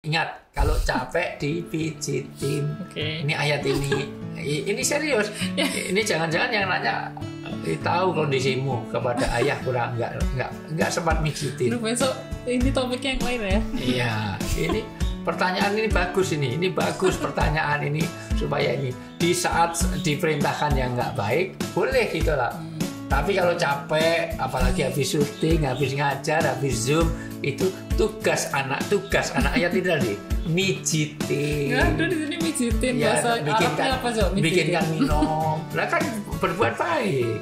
Ingat, kalau capek dipijitin. Ini ayat ini serius. Ini jangan-jangan yang nanya tahu kondisimu kepada ayah kurang nggak sempat mijitin. Besok ini topiknya yang lain ya. Iya, ini pertanyaan ini bagus ini bagus pertanyaan ini supaya ini di saat diperintahkan yang nggak baik boleh gitu lah. Tapi kalau capek, apalagi habis syuting, habis ngajar, habis zoom, itu tugas anak ayat itu tadi mijitin. Nggak ada di sini mijitin. Ya, bahasa Arabnya apa coba? Bikinkan minum. Lah kan berbuat baik.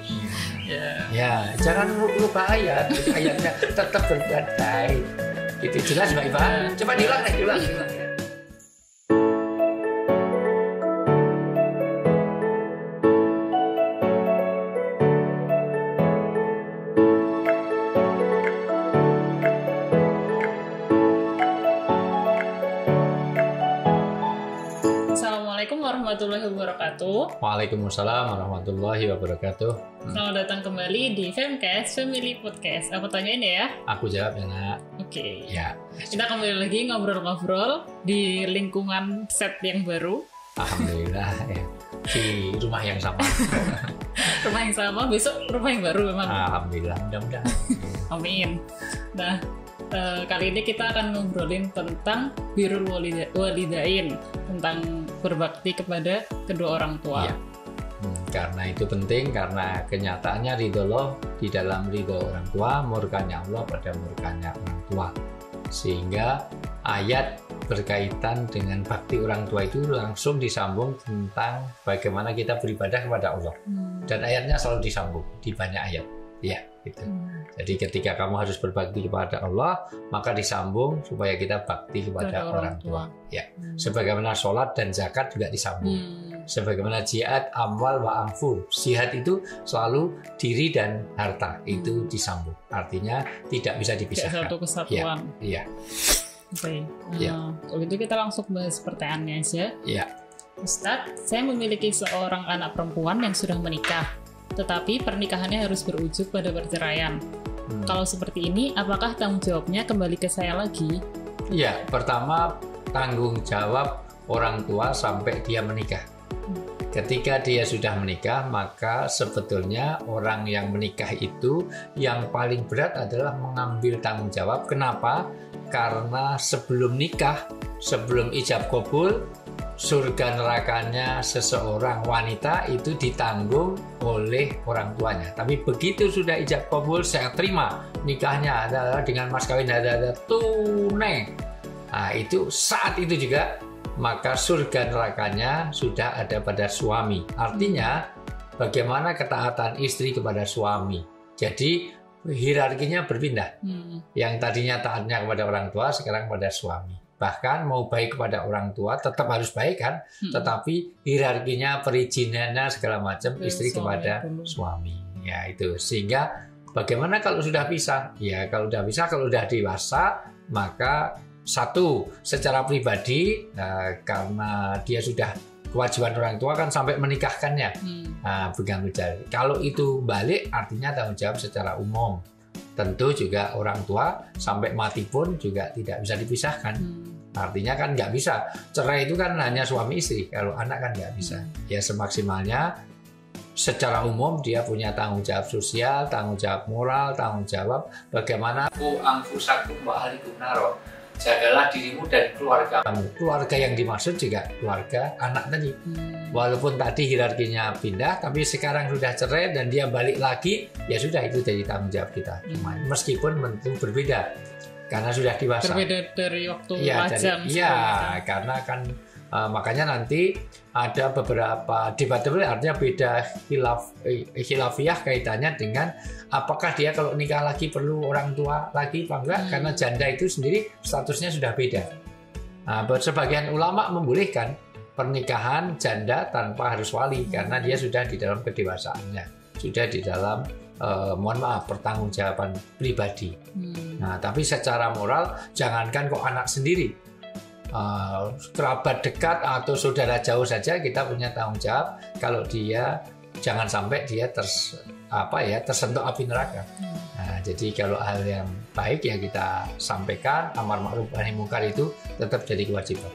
Ya, jangan lupa ayatnya tetap berbuat baik. Itu jelas Mbak Iva. Coba diulang. Assalamualaikum warahmatullahi wabarakatuh. Waalaikumsalam warahmatullahi wabarakatuh. Selamat datang kembali di Femcast Family Podcast. Aku tanyain ya. Aku jawab ya nak. Oke. Ya. Kita kembali lagi ngobrol-ngobrol di lingkungan set yang baru. Alhamdulillah ya. Di rumah yang sama. Rumah yang sama, besok rumah yang baru memang. Alhamdulillah, mudah-mudahan. Amin. Nah, kali ini kita akan ngobrolin tentang birrul walidain, tentang berbakti kepada kedua orang tua. Ya. Karena itu penting, karena kenyataannya ridho Allah di dalam ridho orang tua, murkanya Allah pada murkanya orang tua. Sehingga ayat berkaitan dengan bakti orang tua itu langsung disambung tentang bagaimana kita beribadah kepada Allah. Dan ayatnya selalu disambung di banyak ayat. Ya, gitu. Jadi ketika kamu harus berbakti kepada Allah, maka disambung supaya kita bakti kepada orang tua. Ya, sebagaimana sholat dan zakat juga disambung. Sebagaimana jihad, amwal, wa anfus. Jihad itu selalu diri dan harta itu disambung. Artinya tidak bisa dipisahkan. Kayak satu kesatuan. Iya. Oke. Kalau gitu kita langsung bahas pertanyaannya aja. Iya. Ustadz, saya memiliki seorang anak perempuan yang sudah menikah, tetapi pernikahannya harus berujung pada perceraian. Kalau seperti ini, apakah tanggung jawabnya kembali ke saya lagi? Iya, pertama tanggung jawab orang tua sampai dia menikah. Ketika dia sudah menikah, maka sebetulnya orang yang menikah itu yang paling berat adalah mengambil tanggung jawab. Kenapa? Karena sebelum nikah, sebelum ijab qabul, surga nerakanya seseorang wanita itu ditanggung oleh orang tuanya. Tapi begitu sudah ijab qabul, saya terima nikahnya adalah dengan mas kawin ada tunai. Nah, itu saat itu juga maka surga nerakanya sudah ada pada suami. Artinya bagaimana ketaatan istri kepada suami. Jadi hierarkinya berpindah. Yang tadinya taatnya kepada orang tua sekarang kepada suami. Bahkan mau baik kepada orang tua tetap harus baik kan, tetapi hierarkinya, perizinannya segala macam istri kepada suami. Ya itu. Sehingga bagaimana kalau sudah pisah? Ya kalau sudah pisah, kalau sudah dewasa, maka satu secara pribadi karena dia sudah kewajiban orang tua kan sampai menikahkannya. Bergantung jari. Kalau itu balik artinya tanggung jawab secara umum. Tentu juga orang tua sampai mati pun juga tidak bisa dipisahkan. Artinya kan nggak bisa. Cerai itu kan hanya suami istri. Kalau anak kan nggak bisa. Ya semaksimalnya secara umum dia punya tanggung jawab sosial, tanggung jawab moral, tanggung jawab bagaimana anfusakum wa ahlikum naro. Jagalah dirimu dan keluarga kamu. Keluarga yang dimaksud juga keluarga anak tadi. Walaupun tadi hierarkinya pindah, tapi sekarang sudah cerai dan dia balik lagi, ya sudah itu jadi tanggung jawab kita. Meskipun tentu berbeda, karena sudah dewasa. Berbeda dari waktu lajang. Iya, karena kan makanya nanti ada beberapa debatable, artinya beda khilafiyah kaitannya dengan apakah dia kalau nikah lagi perlu orang tua lagi apa enggak, karena janda itu sendiri statusnya sudah beda. Sebagian ulama membolehkan pernikahan janda tanpa harus wali karena dia sudah di dalam kedewasaannya, sudah di dalam pertanggungjawaban pribadi. Nah, tapi secara moral jangankan kok anak sendiri, kerabat dekat atau saudara jauh saja kita punya tanggung jawab kalau dia jangan sampai dia tersentuh api neraka. Nah, Nah, jadi kalau hal yang baik ya kita sampaikan, amar ma'ruf nahi munkar itu tetap jadi kewajiban.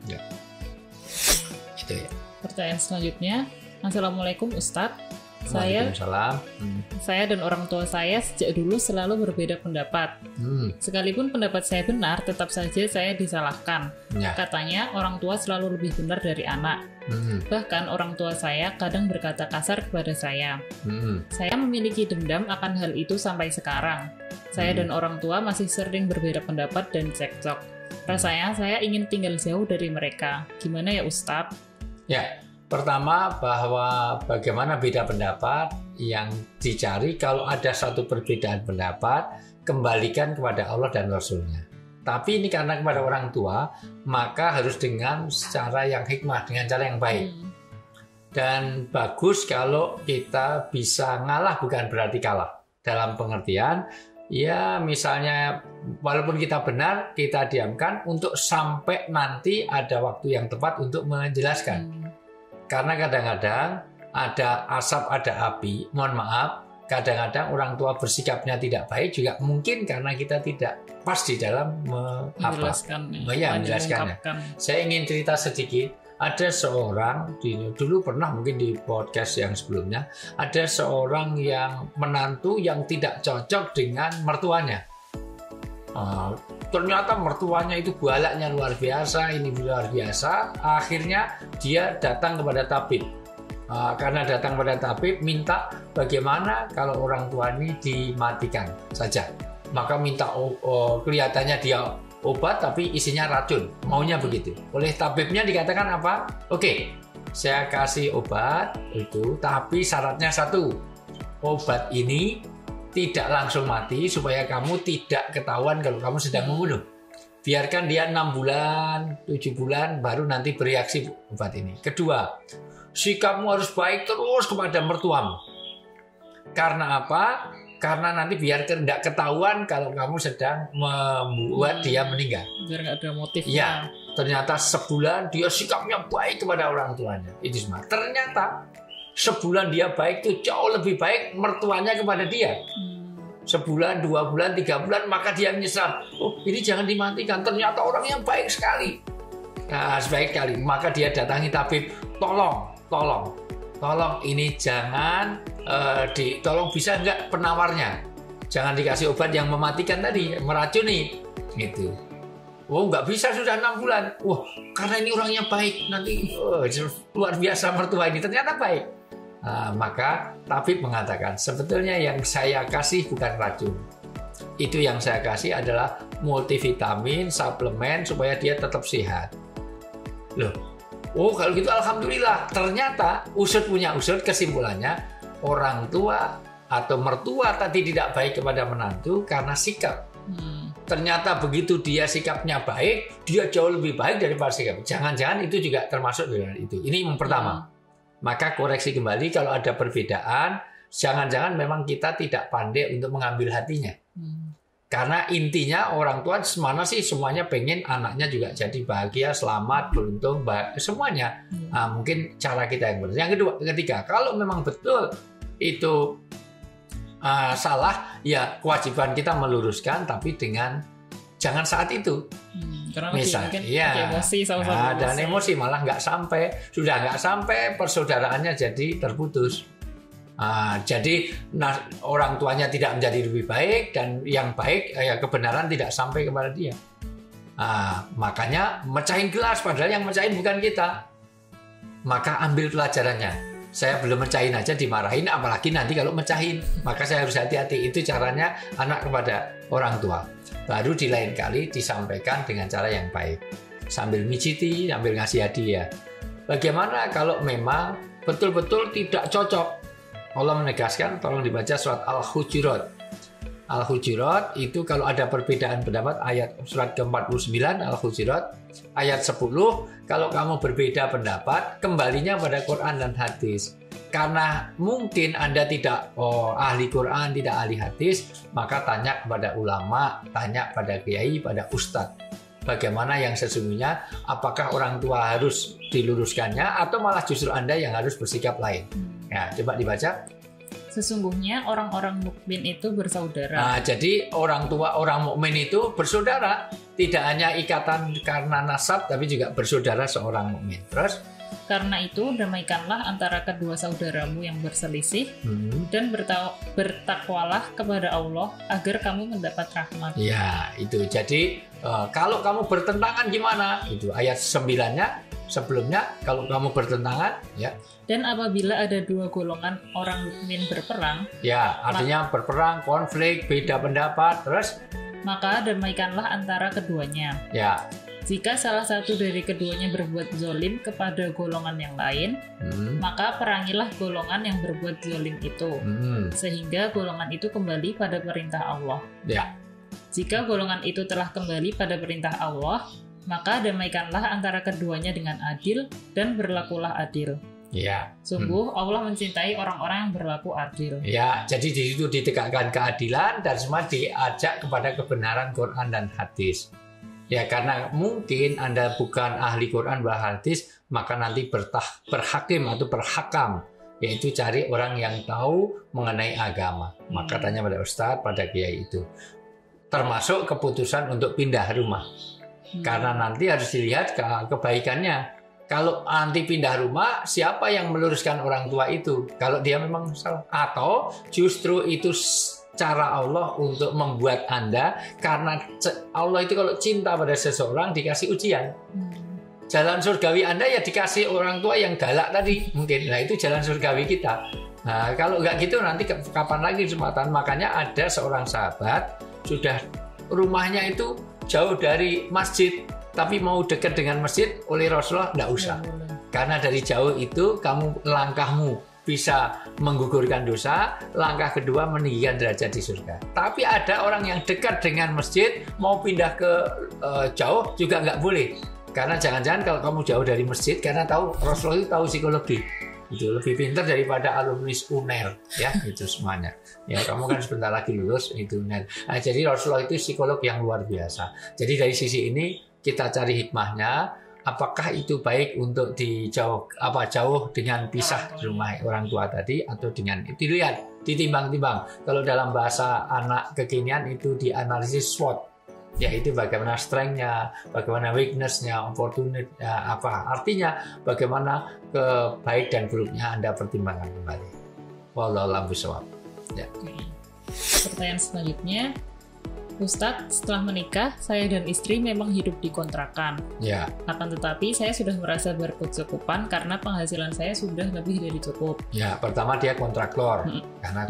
Ya. Itu ya. Pertanyaan selanjutnya, Assalamualaikum Ustadz. Saya dan orang tua saya sejak dulu selalu berbeda pendapat. Sekalipun pendapat saya benar, tetap saja saya disalahkan. Ya. Katanya orang tua selalu lebih benar dari anak. Bahkan orang tua saya kadang berkata kasar kepada saya. Saya memiliki dendam akan hal itu sampai sekarang. Saya dan orang tua masih sering berbeda pendapat dan cekcok. Rasanya saya ingin tinggal jauh dari mereka. Gimana ya Ustadz? Ya. Pertama, bahwa bagaimana beda pendapat yang dicari, kalau ada satu perbedaan pendapat, kembalikan kepada Allah dan Rasul-Nya. Tapi ini karena kepada orang tua, maka harus dengan cara yang hikmah, dengan cara yang baik. Dan bagus kalau kita bisa ngalah, bukan berarti kalah. Dalam pengertian, ya misalnya walaupun kita benar, kita diamkan untuk sampai nanti ada waktu yang tepat untuk menjelaskan. Karena kadang-kadang ada asap, ada api. Mohon maaf, kadang-kadang orang tua bersikapnya tidak baik juga mungkin karena kita tidak pas di dalam menjelaskannya. Saya ingin cerita sedikit. Ada seorang, dulu pernah mungkin di podcast yang sebelumnya, ada seorang yang menantu yang tidak cocok dengan mertuanya. Ternyata mertuanya itu galaknya luar biasa, ini luar biasa. Akhirnya dia datang kepada tabib. Karena datang kepada tabib, minta bagaimana kalau orang tua ini dimatikan saja. Maka minta kelihatannya dia obat tapi isinya racun. Maunya begitu. Oleh tabibnya dikatakan apa? Oke, saya kasih obat itu, tapi syaratnya satu. Obat ini tidak langsung mati supaya kamu tidak ketahuan kalau kamu sedang membunuh. Biarkan dia 6 bulan, 7 bulan baru nanti bereaksi obat ini. Kedua, sikapmu harus baik terus kepada mertuamu. Karena apa? Karena nanti biar tidak ketahuan kalau kamu sedang membuat dia meninggal. Biar nggak ada motif. Ya, ternyata sebulan dia sikapnya baik kepada orang tuanya. Itu semua. Ternyata sebulan dia baik itu jauh lebih baik mertuanya kepada dia. Sebulan, 2 bulan, 3 bulan, maka dia menyesal. Oh, ini jangan dimatikan. Ternyata orang yang baik sekali. Nah, baik sekali. Maka dia datangi tabib. Tolong ini jangan tolong bisa enggak penawarnya. Jangan dikasih obat yang mematikan tadi, meracuni. Gitu. Oh, nggak bisa sudah 6 bulan. Wah, karena ini orangnya baik. Nanti luar biasa mertua ini. Ternyata baik. Maka tabib mengatakan, sebetulnya yang saya kasih bukan racun. Itu yang saya kasih adalah multivitamin, suplemen, supaya dia tetap sehat. Loh, oh kalau gitu alhamdulillah. Ternyata usut punya usut, kesimpulannya orang tua atau mertua tadi tidak baik kepada menantu karena sikap. Ternyata begitu dia sikapnya baik, dia jauh lebih baik daripada sikap. Jangan-jangan itu juga termasuk dengan itu. Ini yang pertama. Maka koreksi kembali kalau ada perbedaan, jangan-jangan memang kita tidak pandai untuk mengambil hatinya. Karena intinya orang tua semana sih semuanya pengen anaknya juga jadi bahagia, selamat, beruntung, semuanya. Mungkin cara kita yang benar. Yang kedua, ketiga, kalau memang betul itu salah, ya kewajiban kita meluruskan, tapi dengan jangan saat itu. Karena misalnya, ya, emosi sama-sama dan emosi malah sudah nggak sampai persaudaraannya jadi terputus. Jadi orang tuanya tidak menjadi lebih baik dan yang baik ya kebenaran tidak sampai kepada dia. Makanya mecahin gelas padahal yang mecahin bukan kita. Maka ambil pelajarannya. Saya belum mecahin aja dimarahin, apalagi nanti kalau mecahin. Maka saya harus hati-hati. Itu caranya anak kepada orang tua. Baru di lain kali disampaikan dengan cara yang baik. Sambil mijiti, sambil ngasih hadiah. Bagaimana kalau memang betul-betul tidak cocok? Allah menegaskan, tolong dibaca surat Al-Hujurat. Al-Hujurat itu kalau ada perbedaan pendapat, ayat surat ke-49 Al-Hujurat, ayat 10, kalau kamu berbeda pendapat, kembalinya pada Quran dan hadis. Karena mungkin Anda tidak ahli Quran, tidak ahli hadis, maka tanya kepada ulama, tanya pada kiai, pada ustadz. Bagaimana yang sesungguhnya, apakah orang tua harus diluruskannya, atau malah justru Anda yang harus bersikap lain. Ya, coba dibaca. Sesungguhnya orang-orang mukmin itu bersaudara. Nah, jadi orang tua orang mukmin itu bersaudara, tidak hanya ikatan karena nasab, tapi juga bersaudara seorang mukmin. Terus, karena itu damaikanlah antara kedua saudaramu yang berselisih dan bertakwalah kepada Allah agar kamu mendapat rahmat. Ya, itu. Jadi kalau kamu bertentangan gimana? Itu ayat 9-nya sebelumnya, kalau kamu bertentangan, ya. Dan apabila ada dua golongan orang mukmin berperang, ya, artinya berperang, konflik, beda pendapat, terus maka damaikanlah antara keduanya. Ya. Jika salah satu dari keduanya berbuat zolim kepada golongan yang lain, maka perangilah golongan yang berbuat zolim itu, sehingga golongan itu kembali pada perintah Allah. Ya. Jika golongan itu telah kembali pada perintah Allah, maka damaikanlah antara keduanya dengan adil dan berlakulah adil. Ya. Sungguh Allah mencintai orang-orang yang berlaku adil. Ya, jadi di situ ditegakkan keadilan dan semua diajak kepada kebenaran Quran dan hadis. Ya, karena mungkin Anda bukan ahli Quran dan hadis, maka nanti berhakim atau berhakam, yaitu cari orang yang tahu mengenai agama. Maka tanya pada ustadz, pada kiai itu. Termasuk keputusan untuk pindah rumah. Karena nanti harus dilihat kebaikannya. Kalau nanti pindah rumah, siapa yang meluruskan orang tua itu? Kalau dia memang salah. Atau justru itu cara Allah untuk membuat Anda, karena Allah itu kalau cinta pada seseorang dikasih ujian. Jalan surgawi Anda ya dikasih orang tua yang galak tadi mungkin. Nah, itu jalan surgawi kita. Nah, kalau nggak gitu nanti kapan lagi kesempatan. Makanya ada seorang sahabat sudah rumahnya itu jauh dari masjid, tapi mau dekat dengan masjid, oleh Rasulullah nggak usah. Karena dari jauh itu langkahmu bisa menggugurkan dosa, langkah kedua meninggikan derajat di surga. Tapi ada orang yang dekat dengan masjid, mau pindah ke jauh juga nggak boleh. Karena jangan-jangan kalau kamu jauh dari masjid, karena tahu Rasulullah itu tahu psikologi, itu lebih pintar daripada alumni UNER, ya itu semuanya. Ya kamu kan sebentar lagi lulus itu UNER. Nah, jadi Rasulullah itu psikolog yang luar biasa. Jadi dari sisi ini kita cari hikmahnya, apakah itu baik untuk jauh dengan pisah rumah orang tua tadi, atau dengan dilihat, ditimbang-timbang. Kalau dalam bahasa anak kekinian itu dianalisis SWOT, yaitu bagaimana strength-nya, bagaimana weakness-nya, opportunity artinya bagaimana baik dan buruknya Anda pertimbangkan kembali. Wallahu a'lam bishawab. Ya. Pertanyaan selanjutnya, Ustadz, setelah menikah, saya dan istri memang hidup di kontrakan. Ya. Akan tetapi, saya sudah merasa berkecukupan karena penghasilan saya sudah lebih dari cukup. Ya, pertama dia kontraktor, karena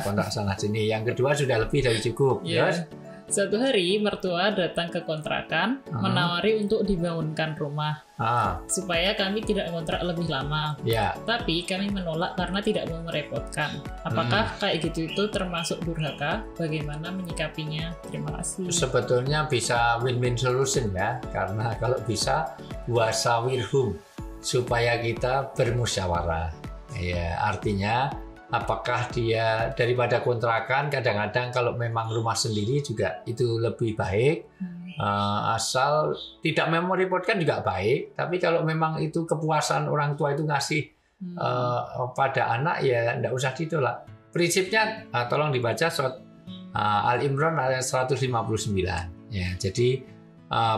kontrak sana sini. Yang kedua sudah lebih dari cukup. Yes. Suatu hari, mertua datang ke kontrakan, menawari untuk dibangunkan rumah, supaya kami tidak kontrak lebih lama. Ya. Tapi kami menolak karena tidak mau merepotkan. Apakah kayak gitu itu termasuk durhaka? Bagaimana menyikapinya? Terima kasih. Sebetulnya bisa win-win solution ya, karena kalau bisa wasawirhum, supaya kita bermusyawarah. Ya, artinya apakah dia daripada kontrakan, kadang-kadang kalau memang rumah sendiri juga itu lebih baik, asal tidak mau merepotkan juga baik. Tapi kalau memang itu kepuasan orang tua itu ngasih pada anak, ya enggak usah ditolak. Prinsipnya tolong dibaca surat Al-Imran ayat 159 ya. Jadi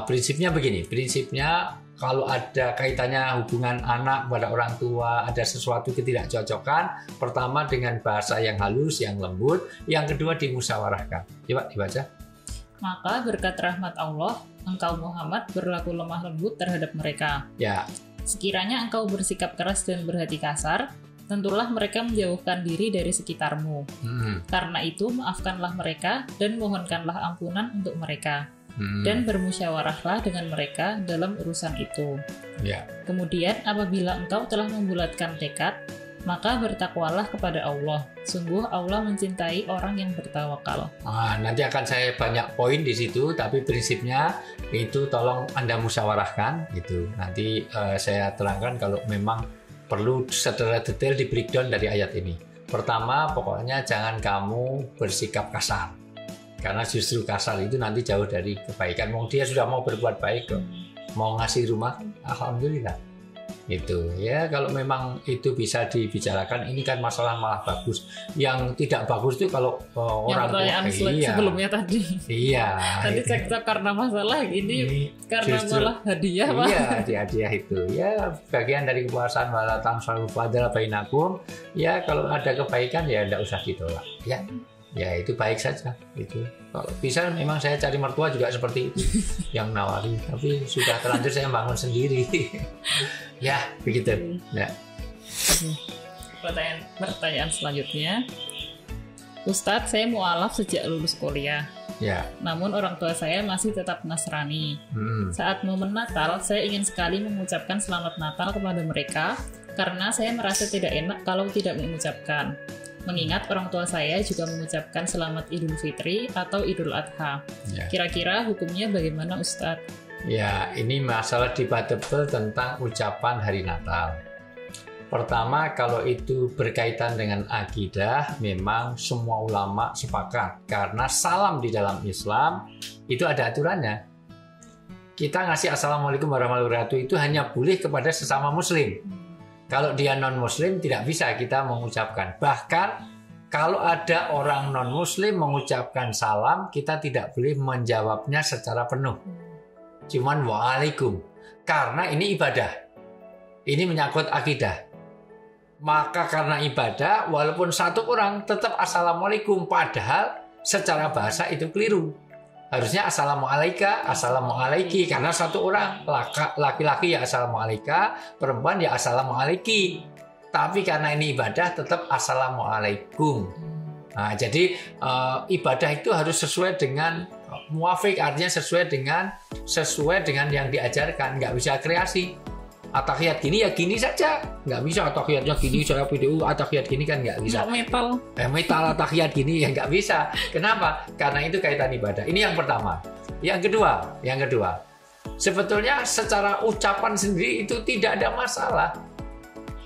prinsipnya begini, prinsipnya kalau ada kaitannya hubungan anak pada orang tua, ada sesuatu ketidakcocokan, pertama dengan bahasa yang halus, yang lembut, yang kedua dimusyawarahkan. Coba dibaca. Maka berkat rahmat Allah, engkau Muhammad berlaku lemah lembut terhadap mereka. Ya. Sekiranya engkau bersikap keras dan berhati kasar, tentulah mereka menjauhkan diri dari sekitarmu. Karena itu maafkanlah mereka dan mohonkanlah ampunan untuk mereka. Dan bermusyawarahlah dengan mereka dalam urusan itu. Ya. Kemudian apabila engkau telah membulatkan tekad, maka bertakwalah kepada Allah. Sungguh Allah mencintai orang yang bertawakal. Nanti akan saya banyak poin di situ, tapi prinsipnya itu tolong Anda musyawarahkan. Itu nanti saya terangkan kalau memang perlu secara detail di breakdown dari ayat ini. Pertama, pokoknya jangan kamu bersikap kasar. Karena justru kasar itu nanti jauh dari kebaikan. Dia sudah mau berbuat baik kok. Mau ngasih rumah, alhamdulillah. Itu ya, kalau memang itu bisa dibicarakan, ini kan masalah malah bagus. Yang tidak bagus itu kalau orang tua, sebelumnya tadi. Iya. Tadi cekcok karena masalah ini karena justru, malah hadiah, Pak. Iya, hadiah itu ya bagian dari kekuasaan wala tamsalu fadla bainakum. Ya kalau ada kebaikan ya tidak usah ditolak. Ya itu baik saja itu. Kalau bisa memang saya cari mertua juga seperti itu yang nawari, tapi sudah terlanjur saya bangun sendiri. Ya begitu. Ya. Pertanyaan selanjutnya, Ustadz, saya mualaf sejak lulus kuliah. Ya. Namun orang tua saya masih tetap Nasrani. Saat momen Natal, saya ingin sekali mengucapkan Selamat Natal kepada mereka karena saya merasa tidak enak kalau tidak mengucapkan. Mengingat orang tua saya juga mengucapkan Selamat Idul Fitri atau Idul Adha. Ya. Kira-kira hukumnya bagaimana, Ustadz? Ya, ini masalah debatable tentang ucapan hari Natal. Pertama, kalau itu berkaitan dengan akidah, memang semua ulama sepakat. Karena salam di dalam Islam itu ada aturannya. Kita ngasih Assalamualaikum warahmatullahi wabarakatuh itu hanya boleh kepada sesama muslim. Kalau dia non-muslim tidak bisa kita mengucapkan. Bahkan kalau ada orang non-muslim mengucapkan salam, kita tidak boleh menjawabnya secara penuh. Cuman waalaikum. Karena ini ibadah. Ini menyangkut akidah. Maka karena ibadah, walaupun satu orang tetap assalamualaikum, padahal secara bahasa itu keliru. Harusnya assalamualaikum, assalamualaiki, karena satu orang, laki-laki ya assalamualaikum, perempuan ya assalamualaiki. Tapi karena ini ibadah tetap assalamualaikum. Nah, jadi ibadah itu harus sesuai dengan muafik, artinya sesuai dengan yang diajarkan, nggak bisa kreasi. Atahiyat gini ya gini saja, nggak bisa atahiyatnya gini saya PDU atahiyat gini kan nggak bisa. Metal atahiyat gini ya nggak bisa. Kenapa? Karena itu kaitan ibadah. Ini yang pertama. Yang kedua, sebetulnya secara ucapan sendiri itu tidak ada masalah.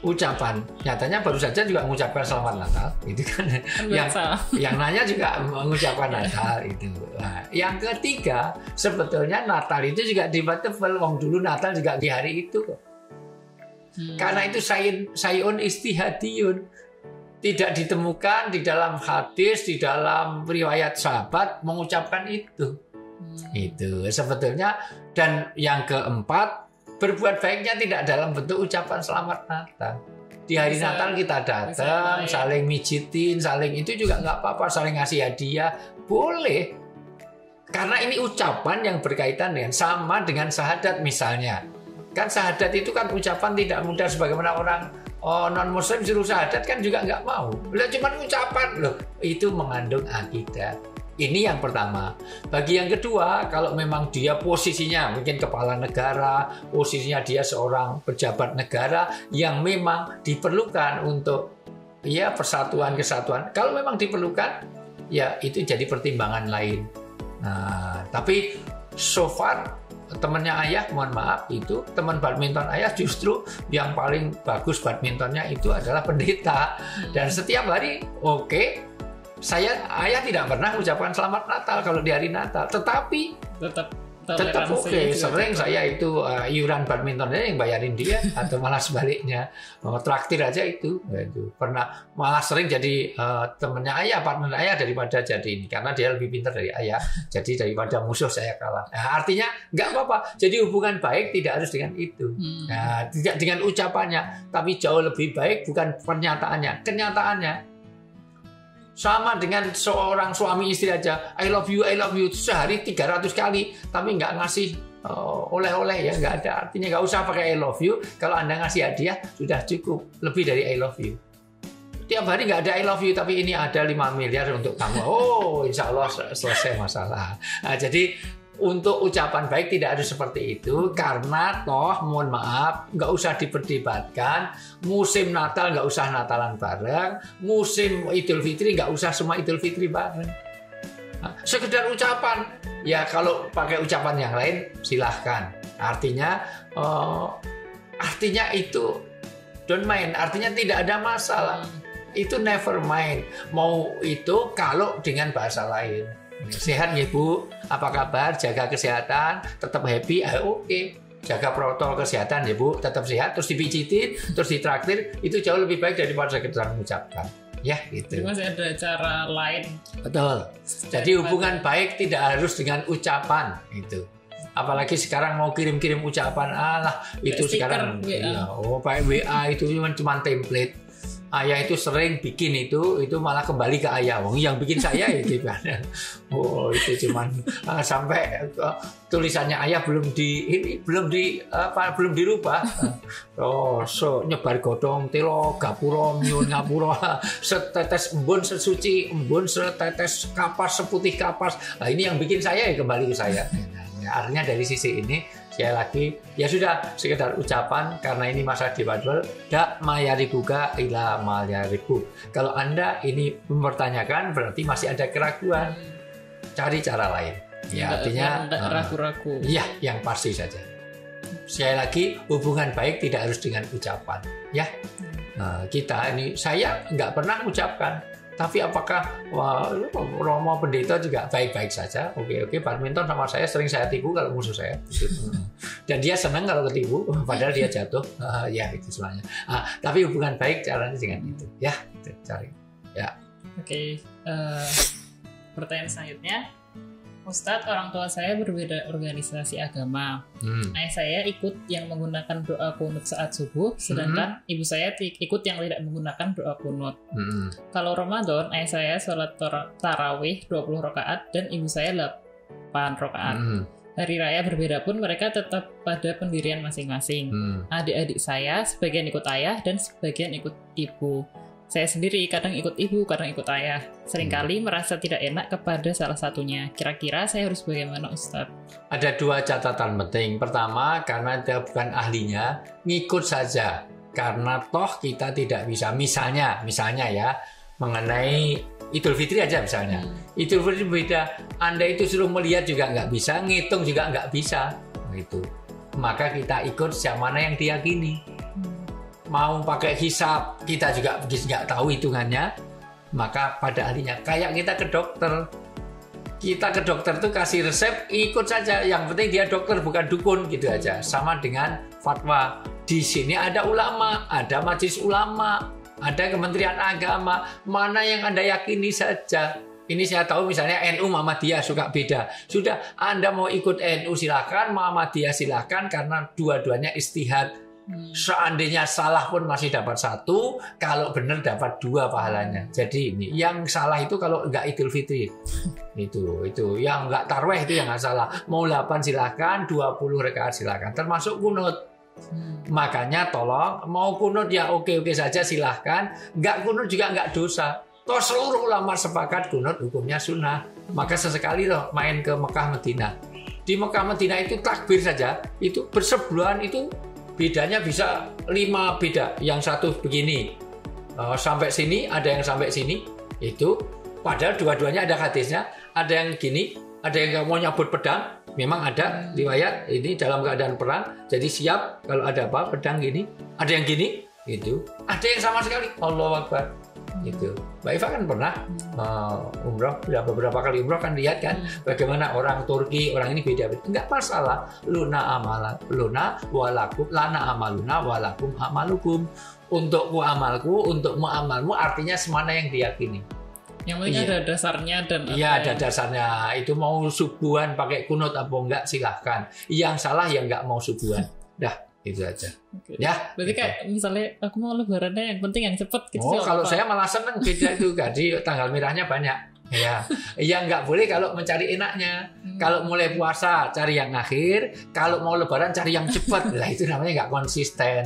Ucapan, nyatanya baru saja juga mengucapkan Selamat Natal, itu kan yang nanya juga mengucapkan Natal itu. Nah, yang ketiga, sebetulnya Natal itu juga debatable. Wong dulu Natal juga di hari itu kok. Karena itu sayun istihadiyun, tidak ditemukan di dalam hadis, di dalam riwayat sahabat mengucapkan itu. Itu sebetulnya. Dan yang keempat, berbuat baiknya tidak dalam bentuk ucapan Selamat Natal. Di hari Natal kita datang, saling mijitin, saling itu juga nggak apa-apa, saling ngasih hadiah, boleh. Karena ini ucapan yang berkaitan dengan sama dengan syahadat misalnya. Kan syahadat itu kan ucapan tidak mudah sebagaimana orang non-muslim suruh syahadat kan juga nggak mau. Lah cuma ucapan loh, itu mengandung akidah. Ini yang pertama. Bagi yang kedua, kalau memang dia posisinya mungkin kepala negara, posisinya dia seorang pejabat negara yang memang diperlukan untuk ya persatuan kesatuan. Kalau memang diperlukan, ya itu jadi pertimbangan lain. Nah, tapi so far temannya ayah, mohon maaf, itu teman badminton ayah justru yang paling bagus badmintonnya itu adalah pendeta. Dan setiap hari ayah tidak pernah mengucapkan Selamat Natal kalau di hari Natal, tetapi tetap oke. Sering saya itu iuran badmintonnya yang bayarin dia atau malah sebaliknya traktir aja itu pernah, malah sering jadi temennya ayah, partner ayah daripada jadi ini, karena dia lebih pintar dari ayah, jadi daripada musuh saya kalah. Nah, artinya nggak apa-apa. Jadi hubungan baik tidak harus dengan itu, nah, tidak dengan ucapannya, tapi jauh lebih baik bukan pernyataannya, kenyataannya. Sama dengan seorang suami istri aja, I love you sehari 300 kali, tapi nggak ngasih oleh-oleh ya, nggak ada. Artinya nggak usah pakai I love you. Kalau Anda ngasih hadiah sudah cukup, lebih dari I love you. Tiap hari nggak ada I love you, tapi ini ada 5 miliar untuk kamu. Oh, insya Allah selesai masalah. Nah, jadi untuk ucapan baik tidak harus seperti itu, karena toh mohon maaf nggak usah diperdebatkan. Musim Natal nggak usah Natalan bareng, musim Idul Fitri nggak usah semua Idul Fitri bareng. Nah, sekedar ucapan ya, kalau pakai ucapan yang lain silahkan. Artinya itu don't mind, artinya tidak ada masalah. Itu never mind. Mau itu kalau dengan bahasa lain. Sehat ya Bu, apa kabar? Jaga kesehatan, tetap happy, oke. jaga protokol kesehatan ya Bu, tetap sehat, terus dipijitin, terus ditraktir, itu jauh lebih baik daripada sekedar mengucapkan. Ya gitu. Jadi masih ada cara lain. Betul. Jadi hubungan baik tidak harus dengan ucapan itu. Apalagi sekarang mau kirim-kirim ucapan, itu sekarang ya, pakai WA itu cuma template. Ayah itu sering bikin itu malah kembali ke ayah. Wong yang bikin saya itu kan. Itu cuman sampai tulisannya ayah belum dirubah. So nyebar godong telo gapura nyun ngapura setetes embun sesuci embun setetes kapas seputih kapas. Nah, ini yang bikin saya ya kembali ke saya. Artinya dari sisi ini sekali lagi ya sudah sekedar ucapan karena ini masa debatable dak mayaribuka ila mayaribu. Kalau Anda ini mempertanyakan berarti masih ada keraguan. Cari cara lain. Ya artinya ragu-ragu. Iya, yang pasti saja. Sekali lagi hubungan baik tidak harus dengan ucapan, ya. Kita ini saya nggak pernah mengucapkan. Tapi apakah Romo Pendeta juga baik-baik saja? Oke, badminton sama saya sering saya tipu kalau musuh saya. Dan dia senang kalau ketipu, padahal dia jatuh. Ya itu sebenarnya. Tapi hubungan baik caranya dengan itu. Ya, cari. Ya. Oke. Pertanyaan selanjutnya. Ustadz, orang tua saya berbeda organisasi agama. Ayah saya ikut yang menggunakan doa kunut saat subuh, sedangkan ibu saya ikut yang tidak menggunakan doa kunut. Kalau Ramadan, ayah saya sholat tarawih 20 rakaat dan ibu saya 8 rakaat. Hari raya berbeda pun mereka tetap pada pendirian masing-masing. Adik-adik saya sebagian ikut ayah dan sebagian ikut ibu. Saya sendiri kadang ikut ibu, kadang ikut ayah. Seringkali merasa tidak enak kepada salah satunya. Kira-kira saya harus bagaimana, Ustadz? Ada 2 catatan penting. Pertama, karena dia bukan ahlinya, ngikut saja. Karena toh kita tidak bisa. Misalnya ya, mengenai Idul Fitri aja misalnya. Idul Fitri beda. Anda itu suruh melihat juga nggak bisa, ngitung juga nggak bisa. Gitu. Maka kita ikut yang mana yang diyakini. Mau pakai hisab, kita juga nggak tahu hitungannya, maka pada ahlinya. Kayak kita ke dokter tuh kasih resep, ikut saja. Yang penting dia dokter bukan dukun gitu aja. Sama dengan fatwa. Di sini ada ulama, ada majelis ulama, ada Kementerian Agama. Mana yang Anda yakini saja. Ini saya tahu misalnya NU Muhammadiyah suka beda. Sudah Anda mau ikut NU silakan, Muhammadiyah silakan karena dua-duanya istihad. Seandainya salah pun masih dapat 1, kalau benar dapat 2 pahalanya. Jadi ini yang salah itu kalau enggak Idul Fitri. Itu yang enggak tarweh itu yang enggak salah. Mau 8 silakan, 20 rakaat silakan. Termasuk kunut. Makanya tolong mau kunut ya oke saja silahkan. Enggak kunut juga enggak dosa. Toh seluruh ulama sepakat kunut hukumnya sunnah. Maka sesekali loh main ke Mekah Madinah. Di Mekah Madinah itu takbir saja itu bersebelahan itu bedanya bisa 5 beda. Yang satu begini sampai sini, ada yang sampai sini. Itu padahal dua-duanya ada hadisnya. Ada yang gini, ada yang mau nyabut pedang. Memang ada riwayat ini dalam keadaan perang. Jadi siap kalau ada apa pedang gini. Ada yang gini, gitu. Ada yang sama sekali Allahu Akbar. Gitu. Mbak Iva kan pernah umroh, beberapa kali umroh kan lihat kan bagaimana orang Turki, orang ini beda-beda. Enggak masalah. Lana walakum, lana amaluna walakum amalukum. Untukku amalku, untukmu amalmu, artinya semana yang diyakini. Yang penting ada dasarnya dan iya ada dasarnya. Itu mau subuhan pakai kunut apa enggak silahkan. Yang salah ya enggak mau subuhan. Dah. Itu aja. Okay. Ya. Berarti kayak misalnya aku mau lebarannya yang penting yang cepet gitu. Kalau saya malah seneng beda itu jadi tanggal merahnya banyak. Ya. Yang nggak boleh kalau mencari enaknya. Kalau mulai puasa cari yang akhir, kalau mau lebaran cari yang cepat. Lah itu namanya nggak konsisten.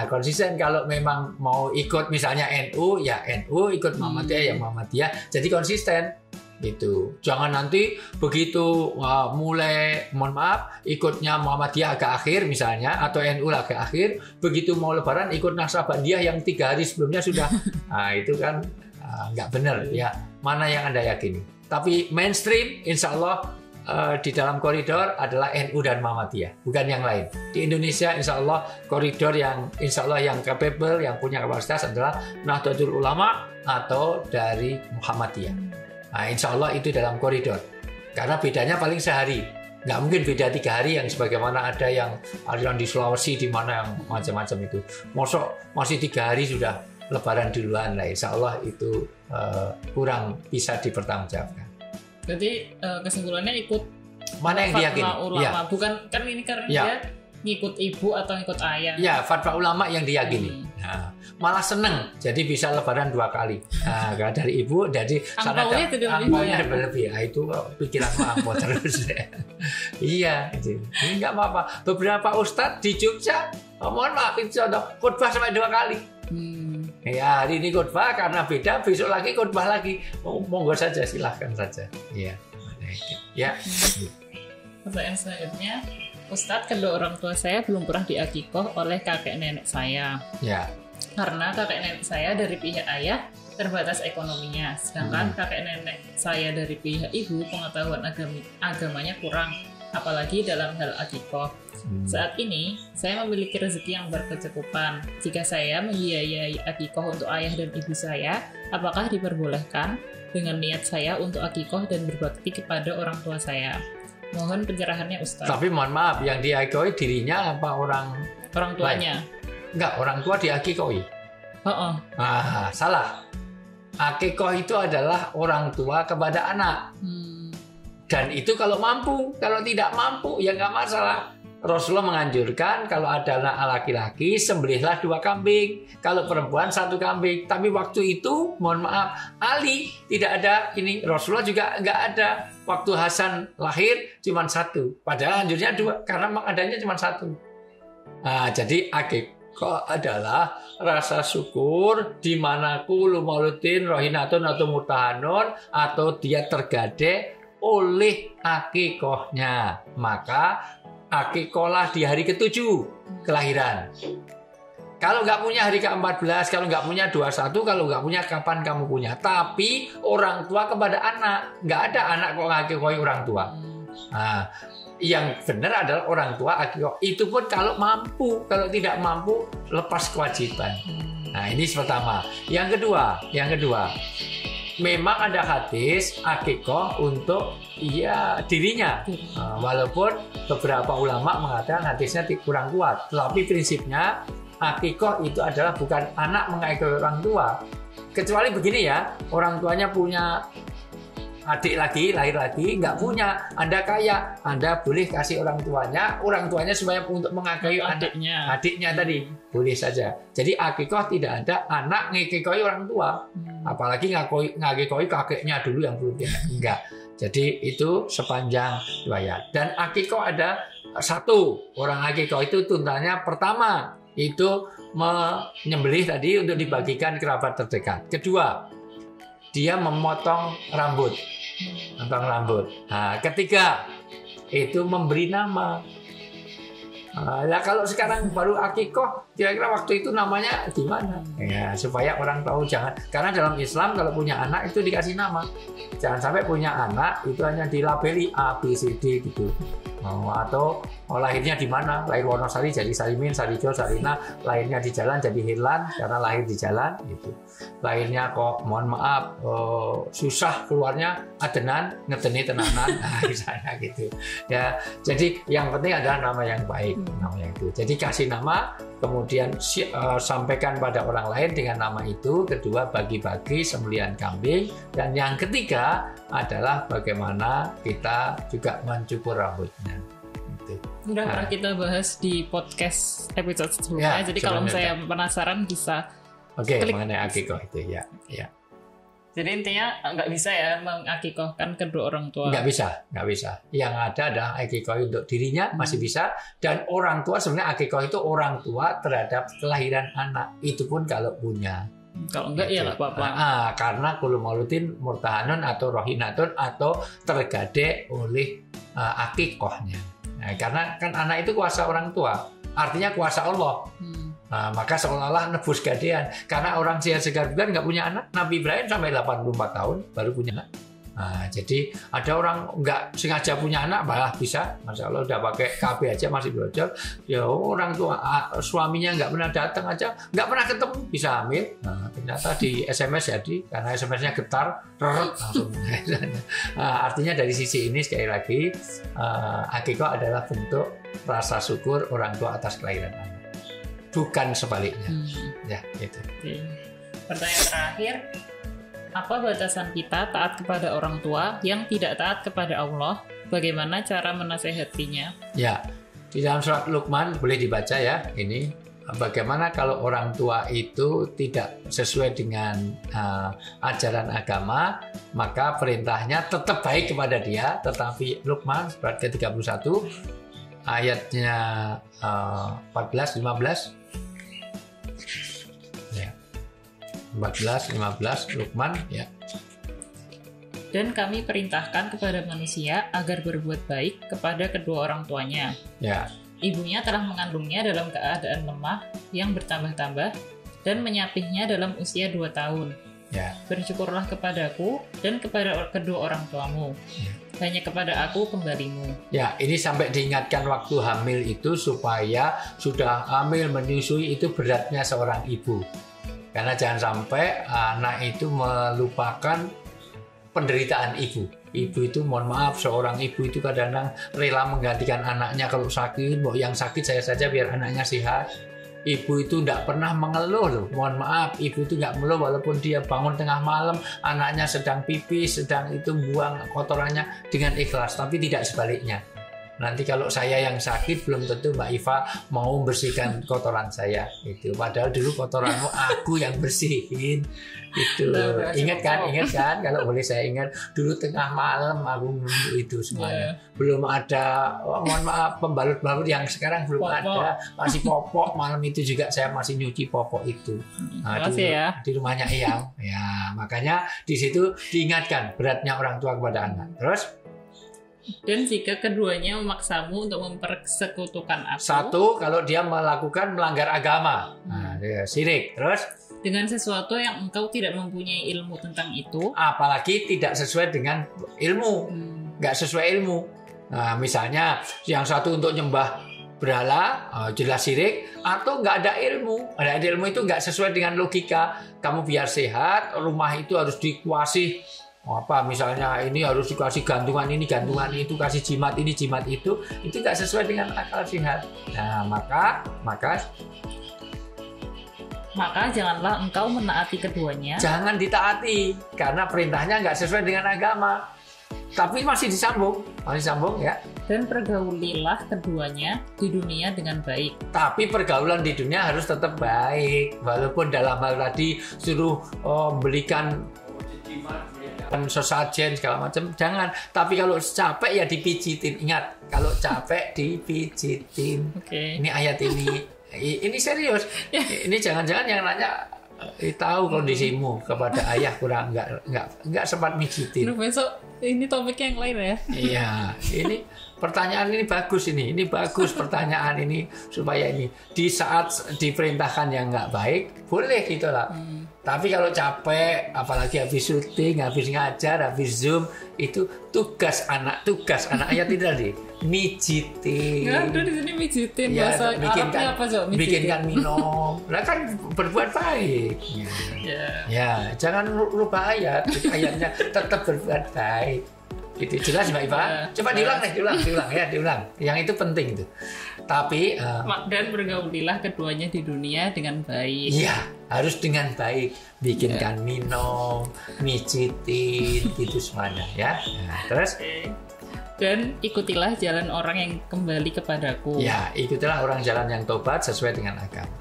Konsisten kalau memang mau ikut misalnya NU ya NU, ikut Muhammadiyah ya Muhammadiyah. Jadi konsisten. Gitu. Jangan nanti begitu mulai mohon maaf ikutnya Muhammadiyah agak akhir misalnya atau NU agak akhir, begitu mau lebaran ikut Naksabandiyah yang 3 hari sebelumnya sudah. Itu kan nggak benar ya. Mana yang Anda yakini? Tapi mainstream insya Allah di dalam koridor adalah NU dan Muhammadiyah, bukan yang lain. Di Indonesia insya Allah koridor yang insya Allah yang capable, yang punya kapasitas adalah Nahdlatul Ulama atau dari Muhammadiyah. Nah, insya Allah itu dalam koridor. Karena bedanya paling sehari. Nggak mungkin beda 3 hari yang sebagaimana ada yang aliran di Sulawesi di mana yang macam-macam itu. Mosok masih 3 hari sudah Lebaran duluan lah. Insya Allah itu kurang bisa dipertanggungjawabkan. Jadi kesimpulannya ikut mana yang diyakini? Ulama, Ya. Bukan kan ini karena Ya. dia ngikut ibu atau ngikut ayah. Ya, fatwa ulama yang diyakini. Nah, malah seneng, jadi bisa Lebaran 2 kali. Nah, dari ibu, jadi Angpaunya itu angpaunya lebih. Nah, itu pikiran angpau terus. Iya, ini nggak apa-apa. Beberapa ustadz di Jogja, mohon maaf itu contoh khutbah sampai 2 kali. Ya, hari ini khutbah karena beda, besok lagi khutbah lagi. Monggo saja, silahkan saja. Iya. Ya. Pertanyaan selanjutnya, Ustadz, kedua orang tua saya belum pernah diakikoh oleh kakek nenek saya. Ya. Karena kakek nenek saya dari pihak ayah terbatas ekonominya, sedangkan kakek nenek saya dari pihak ibu pengetahuan agamanya kurang, apalagi dalam hal akikoh. Saat ini, saya memiliki rezeki yang berkecukupan. Jika saya membiayai akikoh untuk ayah dan ibu saya, apakah diperbolehkan dengan niat saya untuk akikoh dan berbakti kepada orang tua saya? Mohon pencerahannya, Ustaz. Tapi mohon maaf, yang diakikoi dirinya apa orang tuanya? Enggak, orang tua diakikoi. Salah. Akikoh itu adalah orang tua kepada anak. Dan itu kalau mampu, kalau tidak mampu ya nggak masalah. Rasulullah menganjurkan kalau ada anak laki-laki sembelihlah 2 kambing, kalau perempuan 1 kambing. Tapi waktu itu mohon maaf Ali tidak ada ini, Rasulullah juga nggak ada. Waktu Hasan lahir cuma 1, padahal anjurnya 2 karena adanya cuma 1. Nah, jadi akikah adalah rasa syukur di mana kullu maulutin rohinatun atau murtahanun atau dia tergade oleh akikohnya, maka akikohlah di hari ke-7 kelahiran. Kalau nggak punya hari ke-14, kalau nggak punya 21, kalau nggak punya kapan kamu punya. Tapi orang tua kepada anak, nggak ada anak kok ngakikoi orang tua. Nah, yang benar adalah orang tua akikoh. Itu pun kalau mampu, kalau tidak mampu lepas kewajiban. Nah, ini pertama. Yang kedua, memang ada hadis akikoh untuk dirinya. Walaupun beberapa ulama mengatakan hadisnya kurang kuat, tetapi prinsipnya akikoh itu adalah bukan anak mengakikoi orang tua. Kecuali begini ya, orang tuanya punya adik lagi, lahir lagi, nggak punya, Anda kaya, Anda boleh kasih orang tuanya supaya untuk mengakikoi adiknya tadi, boleh saja. Jadi akikoh tidak ada anak ngakikoi orang tua, apalagi ngakikoi kakeknya dulu yang belum punya, enggak. Jadi itu sepanjang riwayat. Dan akikoh ada 1, orang akikoh itu tuntutannya pertama itu menyembelih tadi untuk dibagikan kerabat terdekat. Kedua, dia memotong rambut. Nah, ketiga itu memberi nama. Nah, kalau sekarang baru akikoh, kira-kira waktu itu namanya gimana? Ya, supaya orang tahu jangan. Karena dalam Islam kalau punya anak itu dikasih nama. Jangan sampai punya anak itu hanya dilabeli A, B, C, D gitu. Atau lahirnya di mana? Lahir Wonosari jadi Salimin, Sarijo, Sarina. Lahirnya di jalan jadi Hirlan karena lahir di jalan gitu. Lahirnya kok mohon maaf susah keluarnya adenan, ngedeni tenanan, misalnya gitu. Ya, jadi yang penting adalah nama yang baik, nama yang itu. Jadi kasih nama, kemudian sampaikan pada orang lain dengan nama itu. Kedua, bagi-bagi sembelihan kambing. Dan yang ketiga adalah bagaimana kita juga mencukur rambutnya. Udah pernah kita bahas di podcast episode sebelumnya. Jadi kalau saya penasaran bisa klik mengenai akikoh itu ya. Jadi intinya nggak bisa ya mengakikohkan kedua orang tua. Nggak bisa. Yang ada adalah akikoh untuk dirinya masih bisa. Dan orang tua sebenarnya akikoh itu orang tua terhadap kelahiran anak. Itu pun kalau punya. Kalau enggak ya nggak apa-apa. Karena kullu maulutin murtahanun atau rohinatun atau tergade oleh akikohnya. Nah, karena kan anak itu kuasa orang tua, artinya kuasa Allah. Maka seolah-olah nebus gadean. Karena orang sehat segar bukan nggak punya anak. Nabi Ibrahim sampai 84 tahun baru punya anak. Nah, jadi ada orang nggak sengaja punya anak malah bisa, masya Allah udah pakai KB aja masih bocor. Ya orang tua suaminya nggak pernah datang aja, nggak pernah ketemu bisa hamil. Nah, ternyata di SMS jadi karena SMS-nya getar, langsung. Nah, artinya dari sisi ini sekali lagi akikah adalah bentuk rasa syukur orang tua atas kelahiran anak, bukan sebaliknya. Ya itu. Pertanyaan terakhir. Apa batasan kita taat kepada orang tua yang tidak taat kepada Allah? Bagaimana cara menasehatinya? Ya, di dalam surat Luqman boleh dibaca ya. Ini bagaimana kalau orang tua itu tidak sesuai dengan ajaran agama, maka perintahnya tetap baik kepada dia. Tetapi Luqman surat ke-31 ayatnya 14-15. 14-15 Luqman ya. Dan kami perintahkan kepada manusia agar berbuat baik kepada kedua orang tuanya. Ya. Ibunya telah mengandungnya dalam keadaan lemah yang bertambah-tambah dan menyapihnya dalam usia 2 tahun. Ya. Bersyukurlah kepadaku dan kepada kedua orang tuamu. Ya. Hanya kepada aku kembalimu. Ya, ini sampai diingatkan waktu hamil itu supaya sudah hamil menyusui itu beratnya seorang ibu. Karena jangan sampai anak itu melupakan penderitaan ibu. Ibu itu mohon maaf, seorang ibu itu kadang-kadang rela menggantikan anaknya kalau sakit. Mau yang sakit saya saja biar anaknya sehat. Ibu itu tidak pernah mengeluh loh. Mohon maaf, ibu itu nggak mengeluh walaupun dia bangun tengah malam, anaknya sedang pipis, sedang itu buang kotorannya dengan ikhlas. Tapi tidak sebaliknya. Nanti kalau saya yang sakit belum tentu Mbak Iva mau membersihkan kotoran saya itu. Padahal dulu kotoranmu aku yang bersihin itu. Ingat kan kalau boleh saya ingat dulu tengah malam aku menunggu itu semuanya. Belum ada mohon maaf pembalut-balut yang sekarang belum ada, masih popok. Malam itu juga saya masih nyuci popok itu. Nah, di rumahnya Eyang. Ya, makanya di situ diingatkan beratnya orang tua kepada anak. Terus dan jika keduanya memaksamu untuk mempersekutukan aku. Satu, kalau dia melanggar agama. Nah, dia syirik. Terus dengan sesuatu yang engkau tidak mempunyai ilmu tentang itu. Apalagi tidak sesuai dengan ilmu. Nggak sesuai ilmu. Nah, misalnya yang satu untuk nyembah berhala, jelas syirik. Atau nggak ada ilmu. Ada ilmu itu nggak sesuai dengan logika. Kamu biar sehat, rumah itu harus dikuasai. Misalnya ini harus dikasih gantungan ini, gantungan itu, kasih jimat ini, jimat itu nggak sesuai dengan akal sehat. Nah, maka janganlah engkau menaati keduanya. Jangan ditaati karena perintahnya nggak sesuai dengan agama. Tapi masih disambung ya. Dan pergaulilah keduanya di dunia dengan baik. Tapi pergaulan di dunia harus tetap baik, walaupun dalam hal tadi suruh belikan sesajen segala macam, jangan. Tapi kalau capek ya dipijitin. Ingat, kalau capek dipijitin. Ini ayat ini serius. Ini jangan-jangan yang nanya tahu kondisimu kepada ayah kurang nggak sempat mijitin. Besok ini topiknya yang lain ya. Iya, ini pertanyaan ini bagus ini bagus pertanyaan ini supaya ini di saat diperintahkan yang nggak baik boleh gitulah. Tapi kalau capek, apalagi habis syuting, habis ngajar, habis zoom, itu tugas anak ayat tidak nih mijitin. Nggak ada di sini mijitin. Ya, bahasa Arabnya apa Jo? Bikinkan minum. Lah kan berbuat baik. Ya, jangan rubah ayatnya tetap berbuat baik. Itu jelas Mbak Iva. Coba diulang. Yang itu penting itu. Tapi dan bergaulilah keduanya di dunia dengan baik. Iya, harus dengan baik. Bikinkan minum, mijitin, gitu semuanya ya. Nah, terus dan ikutilah jalan orang yang kembali kepadaku. Ya, ikutilah orang jalan yang tobat sesuai dengan agama.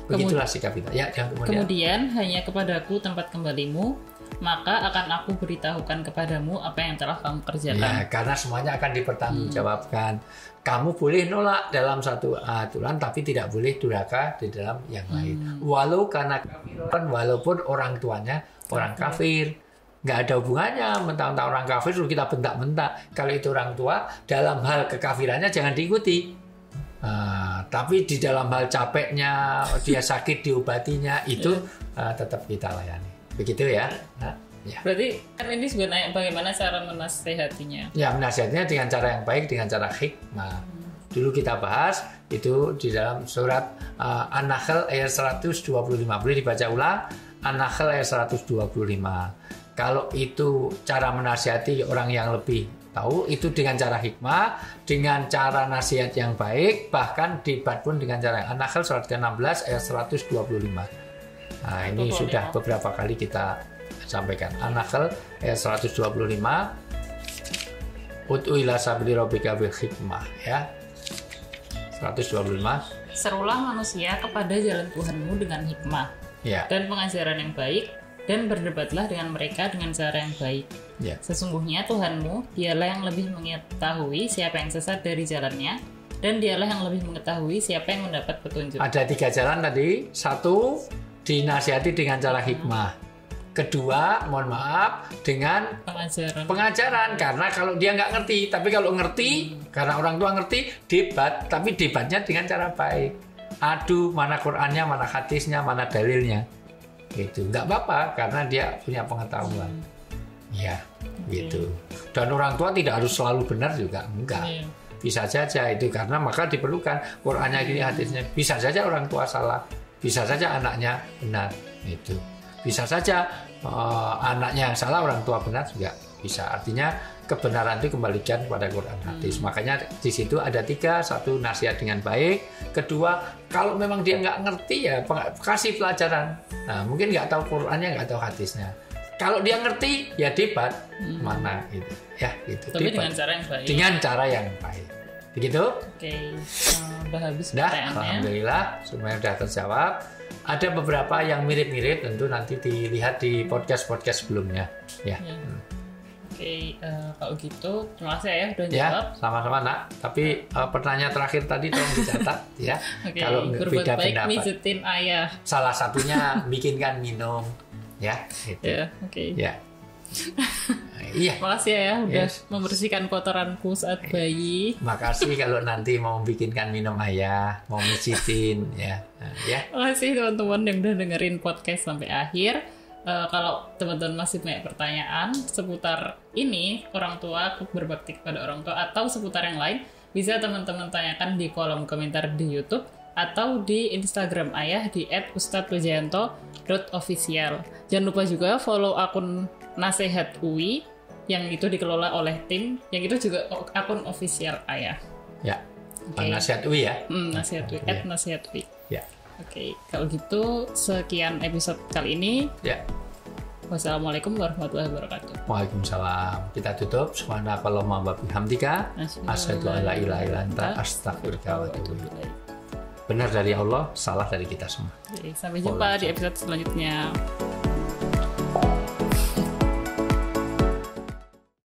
Begitulah sikap kita. Ya, kemudian hanya kepadaku tempat kembalimu, maka akan aku beritahukan kepadamu apa yang telah kamu kerjakan. Ya, karena semuanya akan dipertanggungjawabkan. Kamu boleh nolak dalam satu aturan, tapi tidak boleh durhaka di dalam yang lain. Walaupun orang tuanya orang kafir, nggak ada hubungannya. Mentang-mentang orang kafir suruh kita bentak-bentak. Kalau itu orang tua, dalam hal kekafirannya jangan diikuti. Tapi di dalam hal capeknya, dia sakit diobatinya itu tetap kita layani. Begitu ya. Nah, Ya. Berarti kan ini sebenarnya bagaimana cara menasehatinya? Ya, menasihatinya dengan cara yang baik, dengan cara hikmah. Dulu kita bahas itu di dalam surat An-Nahl ayat 125. Boleh dibaca ulang? An-Nahl ayat 125. Kalau itu cara menasihati orang yang lebih tahu, itu dengan cara hikmah, dengan cara nasihat yang baik, bahkan debat pun dengan cara An-Nahl surat ke-16 ayat 125. Nah, ini sudah beberapa kali kita sampaikan. An-Nahl ayat 125. Ud'u ila sabili rabbika bil hikmah, ya. 125. Serulah manusia kepada jalan Tuhanmu dengan hikmah dan pengajaran yang baik, dan berdebatlah dengan mereka dengan cara yang baik. Sesungguhnya Tuhanmu, dialah yang lebih mengetahui siapa yang sesat dari jalannya, dan dialah yang lebih mengetahui siapa yang mendapat petunjuk. Ada 3 jalan tadi. 1, dinasihati dengan cara hikmah. Kedua, mohon maaf, dengan pengajaran. Karena kalau dia nggak ngerti, tapi kalau ngerti, karena orang tua ngerti, debat. Tapi debatnya dengan cara baik. Adu, mana Qur'annya, mana hadisnya, mana dalilnya. Gitu. Nggak apa-apa, karena dia punya pengetahuan. Ya, gitu. Dan orang tua tidak harus selalu benar juga. Enggak. Bisa saja itu, karena maka diperlukan Qur'annya gini, hadisnya. Bisa saja orang tua salah. Bisa saja anaknya benar. Itu. Bisa saja anaknya yang salah, orang tua benar juga bisa. Artinya kebenaran itu kembalikan kepada Quran hadis. Makanya di situ ada 3. 1, nasihat dengan baik. Kedua, kalau memang dia nggak ngerti ya kasih pelajaran. Nah, mungkin nggak tahu Qurannya, nggak tahu hadisnya. Kalau dia ngerti ya debat mana gitu. Ya gitu. Tapi debat. dengan cara yang baik. Dengan cara yang baik. Begitu? Oke. Udah habis Dah, pertanyaannya. alhamdulillah semuanya sudah terjawab. Ada beberapa yang mirip-mirip, tentu nanti dilihat di podcast-podcast sebelumnya. Ya. Oke, kalau gitu terima kasih ya udah Ya, jawab. sama-sama nak. Tapi pertanyaan terakhir tadi tolong dicatat ya. Oke, Kalau berbuat beda baik pendapat. mijetin ayah. Salah satunya bikinkan minum, ya. Gitu. Ya, oke. Ya. Iya. Makasih ya udah membersihkan kotoranku saat bayi. Makasih kalau nanti mau bikinkan minum ayah, mau mijitin, ya. Ya. Makasih teman-teman yang udah dengerin podcast sampai akhir. Kalau teman-teman masih banyak pertanyaan seputar ini, orang tua, berbakti kepada orang tua, atau seputar yang lain, bisa teman-teman tanyakan di kolom komentar di YouTube atau di Instagram ayah di @ustadzwijayanto.official. Jangan lupa juga follow akun Nasihat UI yang itu dikelola oleh tim, yang itu juga akun official ayah. Ya. Nasihat UI ya. Nasihat UI, @nasihat UI. Ya. Oke, kalau gitu sekian episode kali ini. Ya. Wassalamualaikum warahmatullahi wabarakatuh. Waalaikumsalam. Kita tutup. Subhanakallahumma wa bihamdika asyhadu an la ilaha illa anta astaghfiruka wa atubu ilaik. Benar dari Allah, salah dari kita semua. Oke, sampai jumpa di episode selanjutnya.